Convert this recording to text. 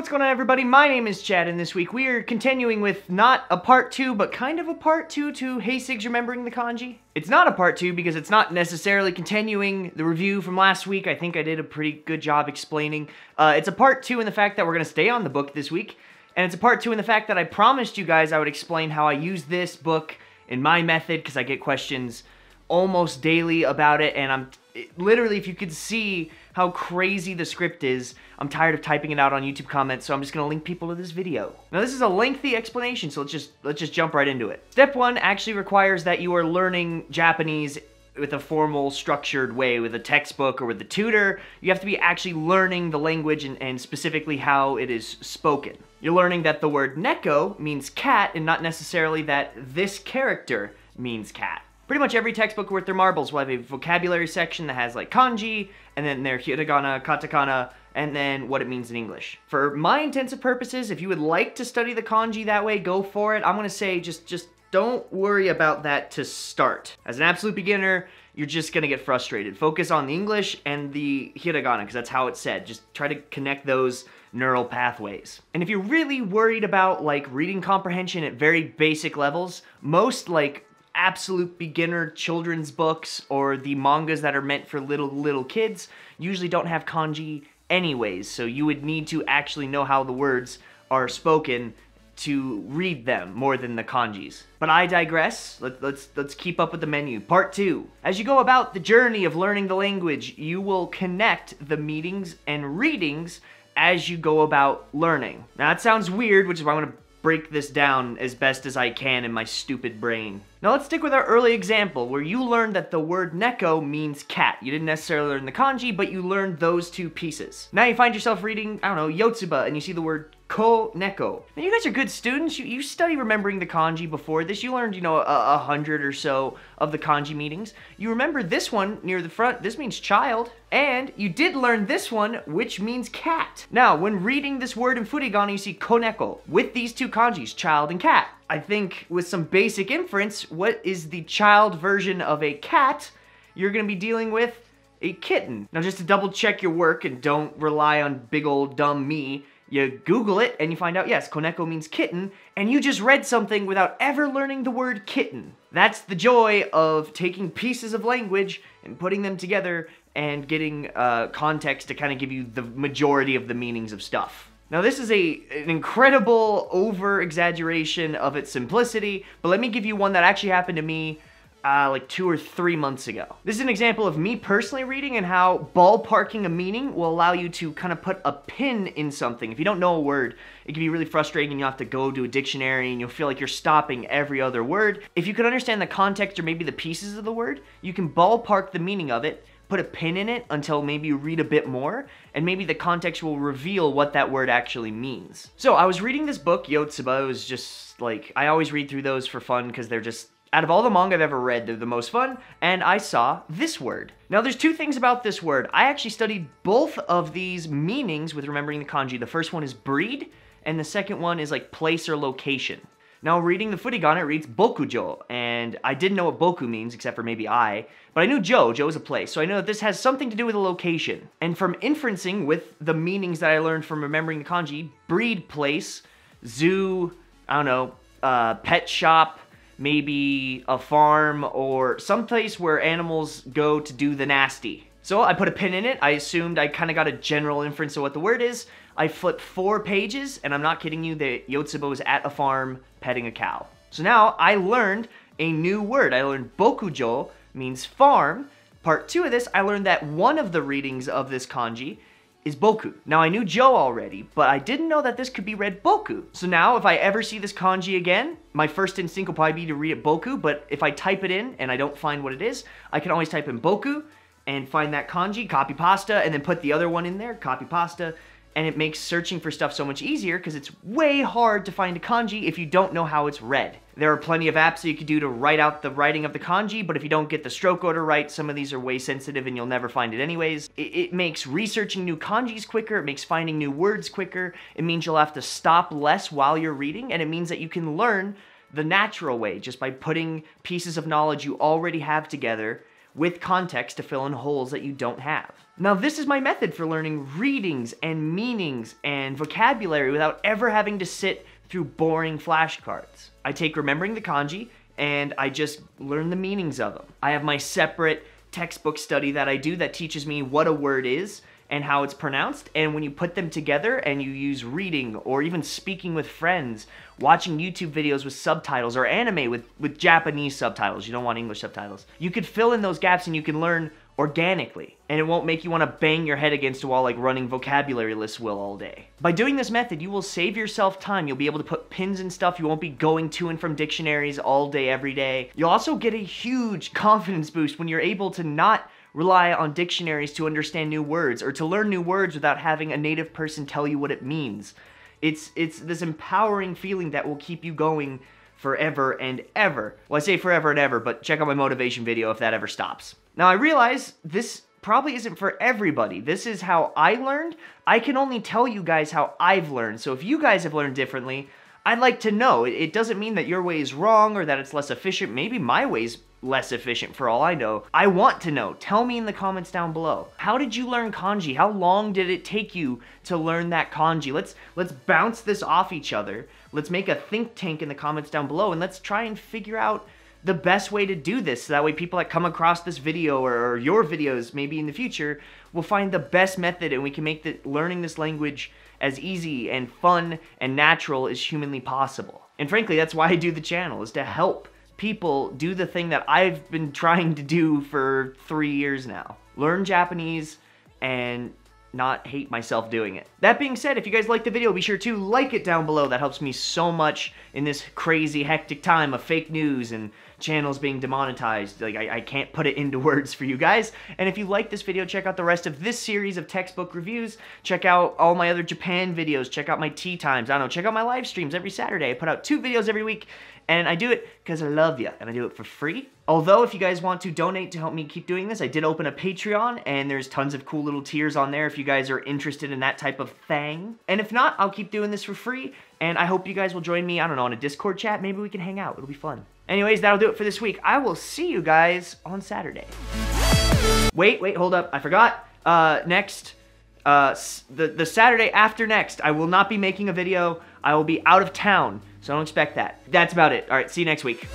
what's going on, everybody? My name is Chad, and this week we are continuing with not a part 2, but kind of a part 2 to Hey Sig's Remembering the Kanji. It's not a part 2 because it's not necessarily continuing the review from last week. I think I did a pretty good job explaining. It's a part 2 in the fact that we're going to stay on the book this week, and it's a part 2 in the fact that I promised you guys I would explain how I use this book in my method, because I get questions almost daily about it, and literally, if you could see how crazy the script is, I'm tired of typing it out on YouTube comments, so I'm just gonna link people to this video. Now, this is a lengthy explanation, so let's just jump right into it. Step 1 actually requires that you are learning Japanese with a formal, structured way, with a textbook or with a tutor. You have to be actually learning the language and specifically how it is spoken. You're learning that the word neko means cat and not necessarily that this character means cat. Pretty much every textbook worth their marbles will have a vocabulary section that has like kanji, and then their hiragana, katakana, and then what it means in English. For my intensive purposes, if you would like to study the kanji that way, go for it. I'm gonna say just don't worry about that to start. As an absolute beginner, you're just gonna get frustrated. Focus on the English and the hiragana, because that's how it's said. Just try to connect those neural pathways. And if you're really worried about like reading comprehension at very basic levels, most like absolute beginner children's books or the mangas that are meant for little kids usually don't have kanji anyways, so you would need to actually know how the words are spoken to read them more than the kanjis. But I digress. Let's keep up with the menu. Part 2. As you go about the journey of learning the language, you will connect the meanings and readings as you go about learning. Now that sounds weird, which is why I'm gonna break this down as best as I can in my stupid brain. Now let's stick with our early example, where you learned that the word neko means cat. You didn't necessarily learn the kanji, but you learned those two pieces. Now you find yourself reading, I don't know, Yotsuba, and you see the word ko neko. Now you guys are good students. You study remembering the kanji before this. You learned, you know, 100 or so of the kanji meanings. You remember this one near the front. This means child. And you did learn this one, which means cat. Now, when reading this word in furigana, you see koneko with these two kanjis, child and cat. I think with some basic inference, what is the child version of a cat? You're gonna be dealing with a kitten. Now, just to double check your work and don't rely on big old dumb me, you Google it and you find out, yes, koneko means kitten, and you just read something without ever learning the word kitten. That's the joy of taking pieces of language and putting them together and getting context to kind of give you the majority of the meanings of stuff. Now this is an incredible over-exaggeration of its simplicity, but let me give you one that actually happened to me like 2 or 3 months ago. This is an example of me personally reading and how ballparking a meaning will allow you to kind of put a pin in something. If you don't know a word, it can be really frustrating and you'll have to go to a dictionary and you'll feel like you're stopping every other word. If you can understand the context or maybe the pieces of the word, you can ballpark the meaning of it, put a pin in it until maybe you read a bit more, and maybe the context will reveal what that word actually means. So I was reading this book, Yotsuba. It was just like, I always read through those for fun because they're just, out of all the manga I've ever read, they're the most fun, and I saw this word. Now there's two things about this word. I actually studied both of these meanings with remembering the kanji. The first one is breed, and the second one is like place or location. Now, reading the furigana, it reads bokujo, and I didn't know what boku means, except for maybe I, but I knew jo is a place, so I know that this has something to do with a location. And from inferencing with the meanings that I learned from remembering the kanji, breed place, zoo, I don't know, pet shop, maybe a farm, or someplace where animals go to do the nasty. So I put a pin in it. I assumed I kind of got a general inference of what the word is. I flipped 4 pages, and I'm not kidding you, that Yotsuba was at a farm petting a cow. So now I learned a new word. I learned bokujo means farm. Part 2 of this, I learned that one of the readings of this kanji is boku. Now I knew jo already, but I didn't know that this could be read boku. So now if I ever see this kanji again, my first instinct will probably be to read it boku, but if I type it in and I don't find what it is, I can always type in boku and find that kanji, copy pasta, and then put the other one in there, copy pasta, and it makes searching for stuff so much easier because it's way hard to find a kanji if you don't know how it's read. There are plenty of apps that you could do to write out the writing of the kanji, but if you don't get the stroke order right, some of these are way sensitive and you'll never find it anyways. It makes researching new kanjis quicker, it makes finding new words quicker, it means you'll have to stop less while you're reading, and it means that you can learn the natural way just by putting pieces of knowledge you already have together with context to fill in holes that you don't have. Now, this is my method for learning readings and meanings and vocabulary without ever having to sit through boring flashcards. I take Remembering the Kanji and I just learn the meanings of them. I have my separate textbook study that I do that teaches me what a word is and how it's pronounced, and when you put them together and you use reading or even speaking with friends, watching YouTube videos with subtitles or anime with Japanese subtitles, you don't want English subtitles, you could fill in those gaps and you can learn organically, and it won't make you want to bang your head against a wall like running vocabulary lists will all day. By doing this method, you will save yourself time. You'll be able to put pins and stuff. You won't be going to and from dictionaries all day, every day. You'll also get a huge confidence boost when you're able to not rely on dictionaries to understand new words or to learn new words without having a native person tell you what it means. It's this empowering feeling that will keep you going forever and ever. Well, I say forever and ever, but check out my motivation video if that ever stops. Now, I realize this probably isn't for everybody. This is how I learned. I can only tell you guys how I've learned. So if you guys have learned differently, I'd like to know. It doesn't mean that your way is wrong or that it's less efficient. Maybe my way's less efficient for all I know. I want to know. Tell me in the comments down below. How did you learn kanji? How long did it take you to learn that kanji? Let's bounce this off each other. Let's make a think tank in the comments down below, and let's try and figure out the best way to do this, so that way people that come across this video or your videos maybe in the future will find the best method, and we can make learning this language as easy and fun and natural as humanly possible. And frankly, that's why I do the channel, is to help people do the thing that I've been trying to do for 3 years now. Learn Japanese and not hate myself doing it. That being said, if you guys liked the video, be sure to like it down below. That helps me so much in this crazy, hectic time of fake news and channels being demonetized. Like, I can't put it into words for you guys. And if you like this video, check out the rest of this series of textbook reviews. Check out all my other Japan videos. Check out my tea times. I don't know, check out my live streams every Saturday. I put out 2 videos every week, and I do it because I love you, and I do it for free. Although, if you guys want to donate to help me keep doing this, I did open a Patreon, and there's tons of cool little tiers on there if you guys are interested in that type of thing. And if not, I'll keep doing this for free, and I hope you guys will join me, I don't know, on a Discord chat. Maybe we can hang out. It'll be fun. Anyways, that'll do it for this week. I will see you guys on Saturday. Wait, hold up. I forgot. The Saturday after next, I will not be making a video. I will be out of town, so don't expect that. That's about it. All right, see you next week.